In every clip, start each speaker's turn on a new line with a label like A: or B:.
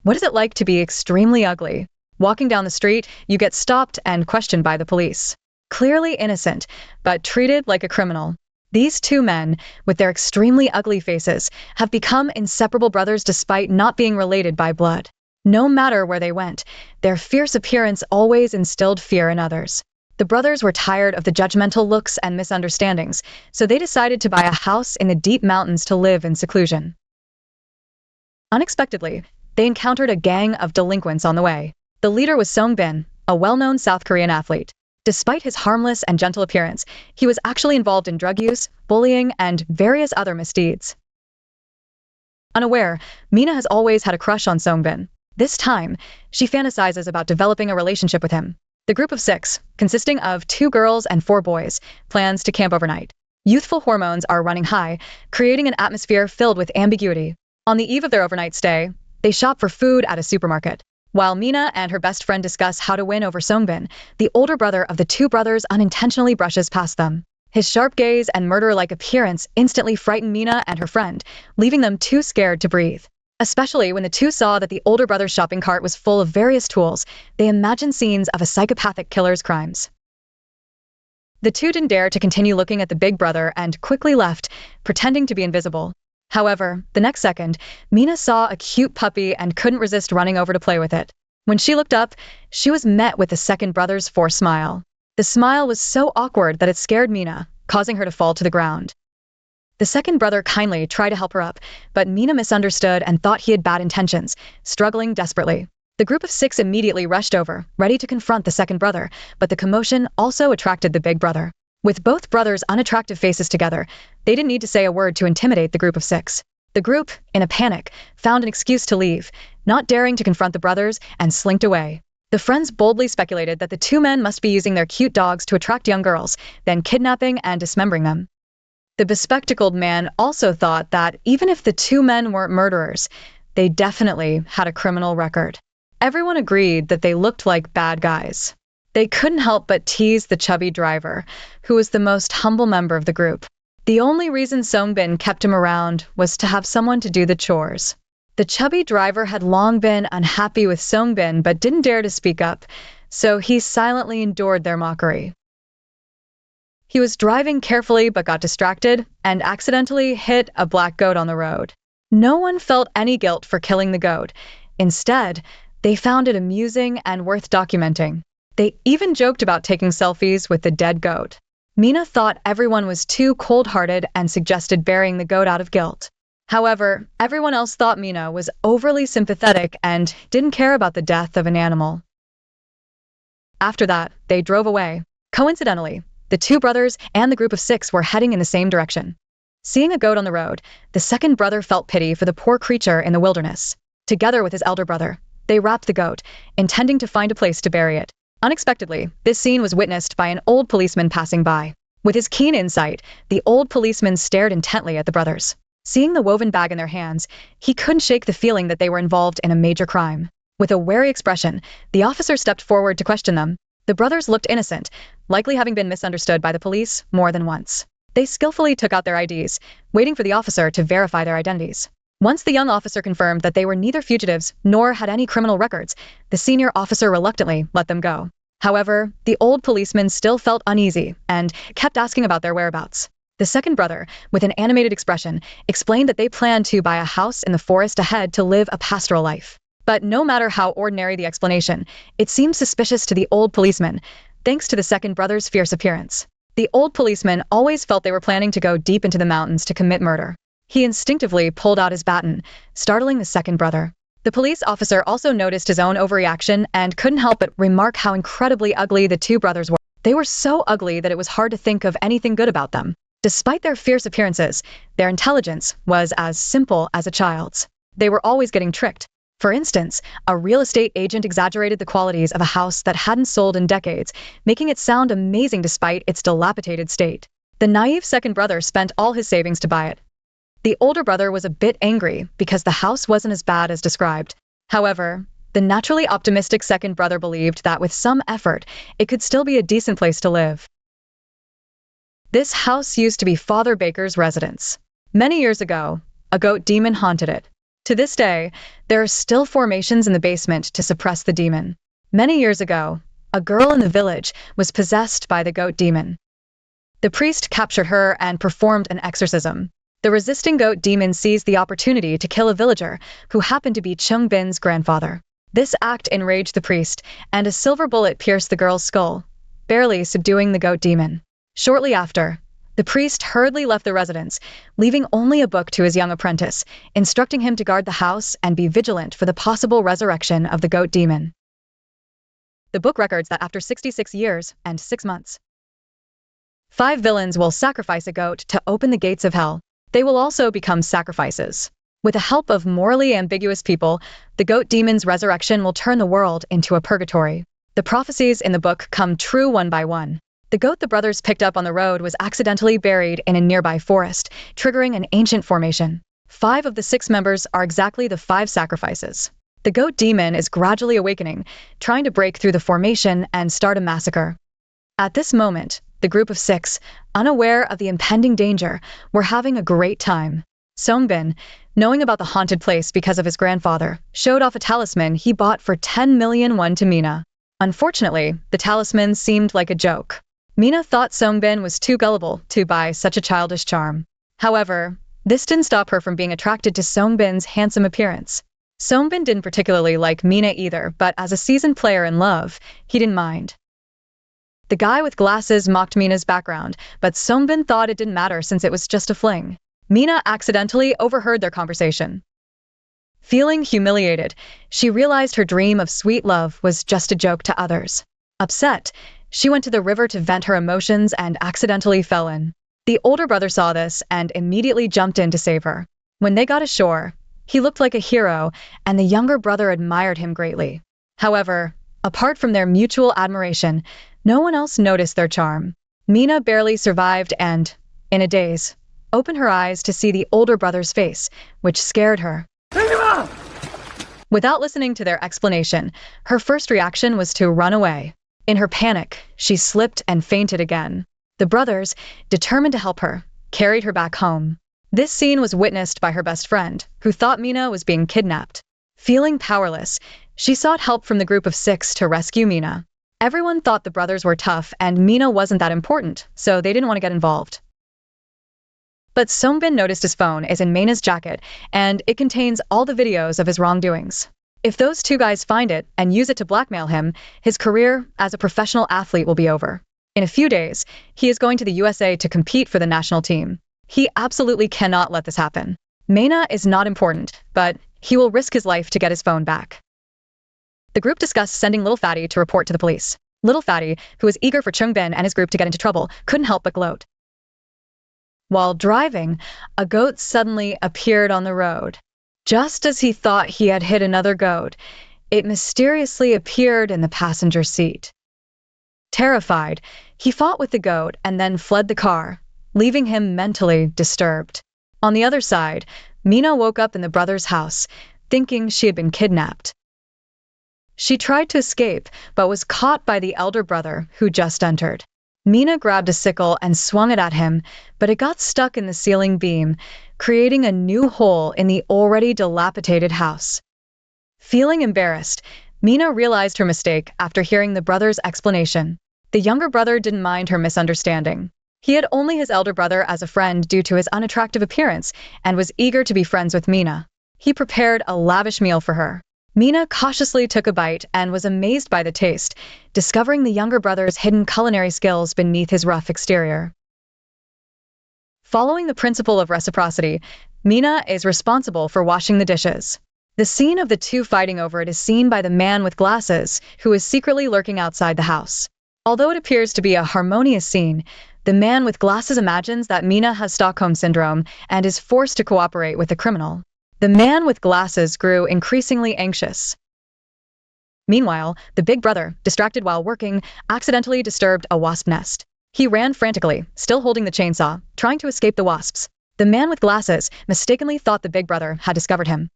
A: What is it like to be extremely ugly? Walking down the street, you get stopped and questioned by the police. Clearly innocent, but treated like a criminal. These two men, with their extremely ugly faces, have become inseparable brothers despite not being related by blood. No matter where they went, their fierce appearance always instilled fear in others. The brothers were tired of the judgmental looks and misunderstandings, so they decided to buy a house in the deep mountains to live in seclusion. Unexpectedly, they encountered a gang of delinquents on the way. The leader was Songbin, a well-known South Korean athlete. Despite his harmless and gentle appearance, he was actually involved in drug use, bullying, and various other misdeeds. Unaware, Mina has always had a crush on Songbin. This time, she fantasizes about developing a relationship with him. The group of 6, consisting of 2 girls and 4 boys, plans to camp overnight. Youthful hormones are running high, creating an atmosphere filled with ambiguity. On the eve of their overnight stay, they shop for food at a supermarket. While Mina and her best friend discuss how to win over Songbin, the older brother of the 2 brothers unintentionally brushes past them. His sharp gaze and murder-like appearance instantly frighten Mina and her friend, leaving them too scared to breathe. Especially when the 2 saw that the older brother's shopping cart was full of various tools, they imagined scenes of a psychopathic killer's crimes. The 2 didn't dare to continue looking at the big brother and quickly left, pretending to be invisible. However, the next second, Mina saw a cute puppy and couldn't resist running over to play with it. When she looked up, she was met with the second brother's forced smile. The smile was so awkward that it scared Mina, causing her to fall to the ground. The second brother kindly tried to help her up, but Mina misunderstood and thought he had bad intentions, struggling desperately. The group of 6 immediately rushed over, ready to confront the second brother, but the commotion also attracted the big brother. With both brothers' unattractive faces together, they didn't need to say a word to intimidate the group of 6. The group, in a panic, found an excuse to leave, not daring to confront the brothers, and slinked away. The friends boldly speculated that the 2 men must be using their cute dogs to attract young girls, then kidnapping and dismembering them. The bespectacled man also thought that even if the 2 men weren't murderers, they definitely had a criminal record. Everyone agreed that they looked like bad guys. They couldn't help but tease the chubby driver, who was the most humble member of the group. The only reason Songbin kept him around was to have someone to do the chores. The chubby driver had long been unhappy with Songbin but didn't dare to speak up, so he silently endured their mockery. He was driving carefully but got distracted and accidentally hit a black goat on the road. No one felt any guilt for killing the goat. Instead, they found it amusing and worth documenting. They even joked about taking selfies with the dead goat. Mina thought everyone was too cold-hearted and suggested burying the goat out of guilt. However, everyone else thought Mina was overly sympathetic and didn't care about the death of an animal. After that, they drove away. Coincidentally, the 2 brothers and the group of 6 were heading in the same direction. Seeing a goat on the road, the second brother felt pity for the poor creature in the wilderness. Together with his elder brother, they wrapped the goat, intending to find a place to bury it. Unexpectedly, this scene was witnessed by an old policeman passing by. With his keen insight, the old policeman stared intently at the brothers. Seeing the woven bag in their hands, he couldn't shake the feeling that they were involved in a major crime. With a wary expression, the officer stepped forward to question them. The brothers looked innocent, likely having been misunderstood by the police more than once. They skillfully took out their IDs, waiting for the officer to verify their identities. Once the young officer confirmed that they were neither fugitives nor had any criminal records, the senior officer reluctantly let them go. However, the old policeman still felt uneasy and kept asking about their whereabouts. The second brother, with an animated expression, explained that they planned to buy a house in the forest ahead to live a pastoral life. But no matter how ordinary the explanation, it seemed suspicious to the old policeman, thanks to the second brother's fierce appearance. The old policeman always felt they were planning to go deep into the mountains to commit murder. He instinctively pulled out his baton, startling the second brother. The police officer also noticed his own overreaction and couldn't help but remark how incredibly ugly the 2 brothers were. They were so ugly that it was hard to think of anything good about them. Despite their fierce appearances, their intelligence was as simple as a child's. They were always getting tricked. For instance, a real estate agent exaggerated the qualities of a house that hadn't sold in decades, making it sound amazing despite its dilapidated state. The naive second brother spent all his savings to buy it. The older brother was a bit angry because the house wasn't as bad as described. However, the naturally optimistic second brother believed that with some effort, it could still be a decent place to live. This house used to be Father Baker's residence. Many years ago, a goat demon haunted it. To this day, there are still formations in the basement to suppress the demon. Many years ago, a girl in the village was possessed by the goat demon. The priest captured her and performed an exorcism. The resisting goat demon seized the opportunity to kill a villager who happened to be Chungbin's grandfather. This act enraged the priest, and a silver bullet pierced the girl's skull, barely subduing the goat demon. Shortly after, the priest hurriedly left the residence, leaving only a book to his young apprentice, instructing him to guard the house and be vigilant for the possible resurrection of the goat demon. The book records that after 66 years and 6 months, 5 villains will sacrifice a goat to open the gates of hell. They will also become sacrifices. With the help of morally ambiguous people, the goat demon's resurrection will turn the world into a purgatory. The prophecies in the book come true one by one. The goat the brothers picked up on the road was accidentally buried in a nearby forest, triggering an ancient formation. 5 of the 6 members are exactly the 5 sacrifices. The goat demon is gradually awakening, trying to break through the formation and start a massacre. At this moment, the group of 6, unaware of the impending danger, were having a great time. Songbin, knowing about the haunted place because of his grandfather, showed off a talisman he bought for 10 million won to Mina. Unfortunately, the talisman seemed like a joke. Mina thought Songbin was too gullible to buy such a childish charm. However, this didn't stop her from being attracted to Songbin's handsome appearance. Songbin didn't particularly like Mina either, but as a seasoned player in love, he didn't mind. The guy with glasses mocked Mina's background, but Songbin thought it didn't matter since it was just a fling. Mina accidentally overheard their conversation. Feeling humiliated, she realized her dream of sweet love was just a joke to others. Upset, she went to the river to vent her emotions and accidentally fell in. The older brother saw this and immediately jumped in to save her. When they got ashore, he looked like a hero, and the younger brother admired him greatly. However, apart from their mutual admiration, no one else noticed their charm. Mina barely survived and, in a daze, opened her eyes to see the older brother's face, which scared her. Without listening to their explanation, her first reaction was to run away. In her panic, she slipped and fainted again. The brothers, determined to help her, carried her back home. This scene was witnessed by her best friend, who thought Mina was being kidnapped. Feeling powerless, she sought help from the group of 6 to rescue Mina. Everyone thought the brothers were tough and Mina wasn't that important, so they didn't want to get involved. But Songbin noticed his phone is in Mina's jacket, and it contains all the videos of his wrongdoings. If those 2 guys find it and use it to blackmail him, his career as a professional athlete will be over. In a few days, he is going to the USA to compete for the national team. He absolutely cannot let this happen. Mina is not important, but he will risk his life to get his phone back. The group discussed sending Little Fatty to report to the police. Little Fatty, who was eager for Chungbin and his group to get into trouble, couldn't help but gloat. While driving, a goat suddenly appeared on the road. Just as he thought he had hit another goat, it mysteriously appeared in the passenger seat. Terrified, he fought with the goat and then fled the car, leaving him mentally disturbed. On the other side, Mina woke up in the brothers' house, thinking she had been kidnapped. She tried to escape, but was caught by the elder brother, who just entered. Mina grabbed a sickle and swung it at him, but it got stuck in the ceiling beam, creating a new hole in the already dilapidated house. Feeling embarrassed, Mina realized her mistake after hearing the brother's explanation. The younger brother didn't mind her misunderstanding. He had only his elder brother as a friend due to his unattractive appearance and was eager to be friends with Mina. He prepared a lavish meal for her. Mina cautiously took a bite and was amazed by the taste, discovering the younger brother's hidden culinary skills beneath his rough exterior. Following the principle of reciprocity, Mina is responsible for washing the dishes. The scene of the 2 fighting over it is seen by the man with glasses, who is secretly lurking outside the house. Although it appears to be a harmonious scene, the man with glasses imagines that Mina has Stockholm Syndrome and is forced to cooperate with the criminal. The man with glasses grew increasingly anxious. Meanwhile, the big brother, distracted while working, accidentally disturbed a wasp nest. He ran frantically, still holding the chainsaw, trying to escape the wasps. The man with glasses mistakenly thought the big brother had discovered him.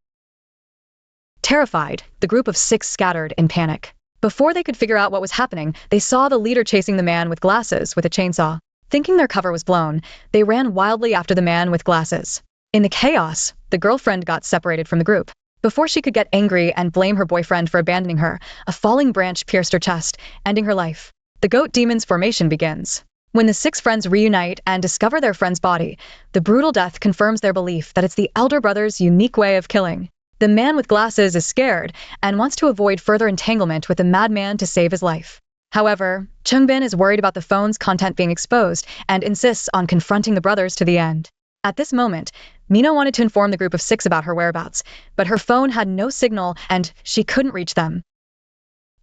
A: Terrified, the group of 6 scattered in panic. Before they could figure out what was happening, they saw the leader chasing the man with glasses with a chainsaw. Thinking their cover was blown, they ran wildly after the man with glasses. In the chaos, the girlfriend got separated from the group. Before she could get angry and blame her boyfriend for abandoning her, a falling branch pierced her chest, ending her life. The goat demon's formation begins. When the six friends reunite and discover their friend's body, the brutal death confirms their belief that it's the elder brother's unique way of killing. The man with glasses is scared and wants to avoid further entanglement with the madman to save his life. However, Chungbin is worried about the phone's content being exposed and insists on confronting the brothers to the end. At this moment, Mina wanted to inform the group of six about her whereabouts, but her phone had no signal and she couldn't reach them.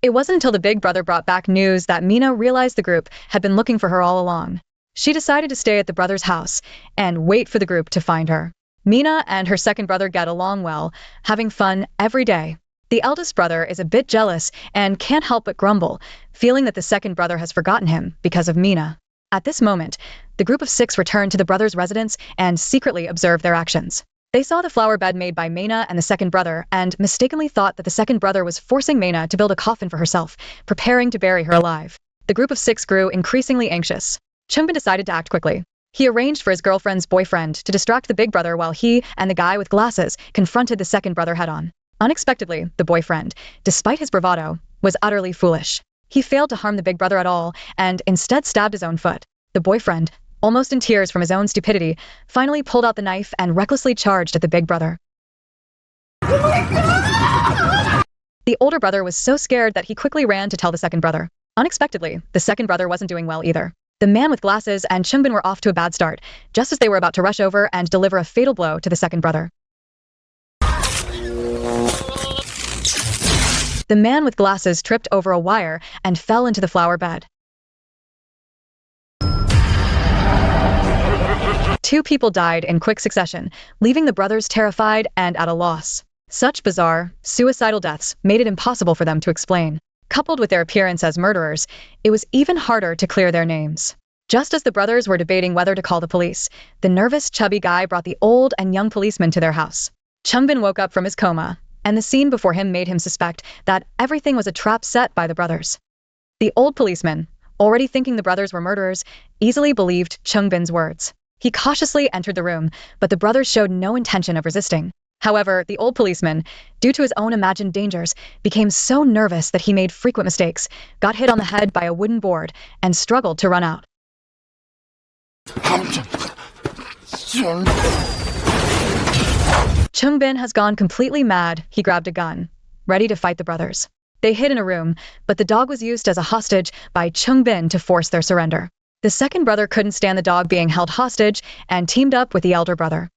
A: It wasn't until the big brother brought back news that Mina realized the group had been looking for her all along. She decided to stay at the brother's house and wait for the group to find her. Mina and her second brother get along well, having fun every day. The eldest brother is a bit jealous and can't help but grumble, feeling that the second brother has forgotten him because of Mina. At this moment, the group of six returned to the brothers' residence and secretly observed their actions. They saw the flower bed made by Mina and the second brother and mistakenly thought that the second brother was forcing Mina to build a coffin for herself, preparing to bury her alive. The group of six grew increasingly anxious. Chungbin decided to act quickly. He arranged for his girlfriend's boyfriend to distract the big brother while he and the guy with glasses confronted the second brother head-on. Unexpectedly, the boyfriend, despite his bravado, was utterly foolish. He failed to harm the big brother at all and instead stabbed his own foot. The boyfriend, almost in tears from his own stupidity, finally pulled out the knife and recklessly charged at the big brother. The older brother was so scared that he quickly ran to tell the second brother. Unexpectedly, the second brother wasn't doing well either. The man with glasses and Chungbin were off to a bad start, just as they were about to rush over and deliver a fatal blow to the second brother. The man with glasses tripped over a wire and fell into the flower bed. Two people died in quick succession, leaving the brothers terrified and at a loss. Such bizarre, suicidal deaths made it impossible for them to explain. Coupled with their appearance as murderers, it was even harder to clear their names. Just as the brothers were debating whether to call the police, the nervous, chubby guy brought the old and young policeman to their house. Chungbin woke up from his coma, and the scene before him made him suspect that everything was a trap set by the brothers. The old policeman, already thinking the brothers were murderers, easily believed Chungbin's words. He cautiously entered the room, but the brothers showed no intention of resisting. However, the old policeman, due to his own imagined dangers, became so nervous that he made frequent mistakes, got hit on the head by a wooden board, and struggled to run out. Chungbin has gone completely mad. He grabbed a gun, ready to fight the brothers. They hid in a room, but the dog was used as a hostage by Chungbin to force their surrender. The second brother couldn't stand the dog being held hostage and teamed up with the elder brother.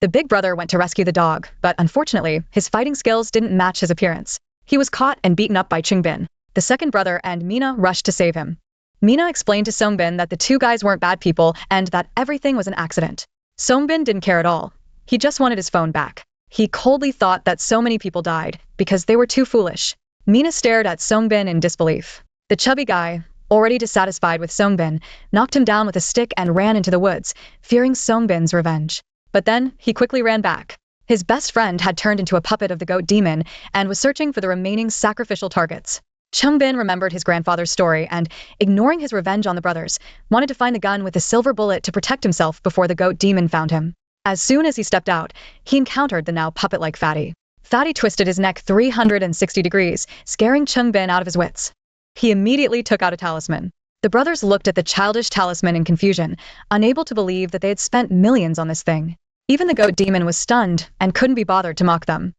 A: The big brother went to rescue the dog, but unfortunately, his fighting skills didn't match his appearance. He was caught and beaten up by Chungbin. The second brother and Mina rushed to save him. Mina explained to Songbin that the two guys weren't bad people and that everything was an accident. Songbin didn't care at all. He just wanted his phone back. He coldly thought that so many people died because they were too foolish. Mina stared at Songbin in disbelief. The chubby guy, already dissatisfied with Songbin, knocked him down with a stick and ran into the woods, fearing Songbin's revenge. But then, he quickly ran back. His best friend had turned into a puppet of the goat demon and was searching for the remaining sacrificial targets. Chungbin remembered his grandfather's story and, ignoring his revenge on the brothers, wanted to find the gun with the silver bullet to protect himself before the goat demon found him. As soon as he stepped out, he encountered the now puppet-like Fatty. Fatty twisted his neck 360 degrees, scaring Chungbin out of his wits. He immediately took out a talisman. The brothers looked at the childish talisman in confusion, unable to believe that they had spent millions on this thing. Even the goat demon was stunned and couldn't be bothered to mock them.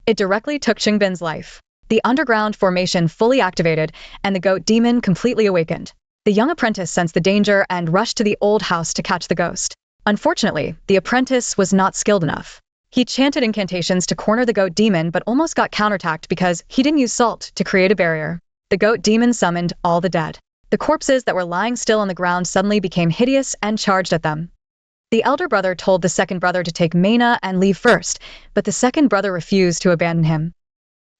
A: It directly took Chungbin's life. The underground formation fully activated, and the goat demon completely awakened. The young apprentice sensed the danger and rushed to the old house to catch the ghost. Unfortunately, the apprentice was not skilled enough. He chanted incantations to corner the goat demon but almost got counterattacked because he didn't use salt to create a barrier. The goat demon summoned all the dead. The corpses that were lying still on the ground suddenly became hideous and charged at them. The elder brother told the second brother to take Mina and leave first, but the second brother refused to abandon him.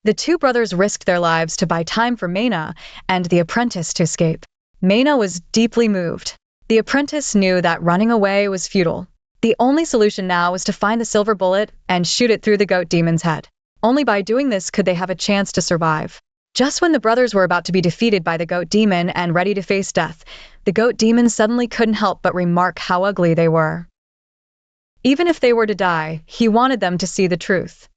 A: The two brothers risked their lives to buy time for Mina and the apprentice to escape. Mina was deeply moved. The apprentice knew that running away was futile. The only solution now was to find the silver bullet and shoot it through the goat demon's head. Only by doing this could they have a chance to survive. Just when the brothers were about to be defeated by the goat demon and ready to face death, the goat demon suddenly couldn't help but remark how ugly they were. Even if they were to die, he wanted them to see the truth.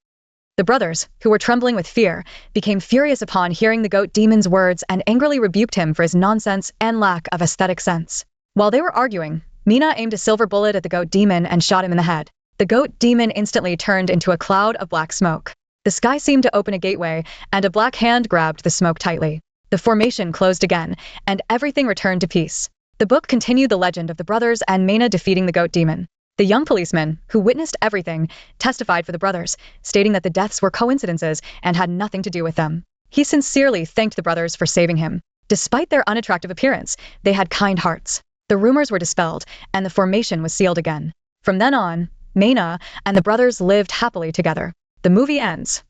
A: The brothers, who were trembling with fear, became furious upon hearing the goat demon's words and angrily rebuked him for his nonsense and lack of aesthetic sense. While they were arguing, Mina aimed a silver bullet at the goat demon and shot him in the head. The goat demon instantly turned into a cloud of black smoke. The sky seemed to open a gateway, and a black hand grabbed the smoke tightly. The formation closed again, and everything returned to peace. The book continued the legend of the brothers and Mina defeating the goat demon. The young policeman, who witnessed everything, testified for the brothers, stating that the deaths were coincidences and had nothing to do with them. He sincerely thanked the brothers for saving him. Despite their unattractive appearance, they had kind hearts. The rumors were dispelled, and the formation was sealed again. From then on, Mina and the brothers lived happily together. The movie ends.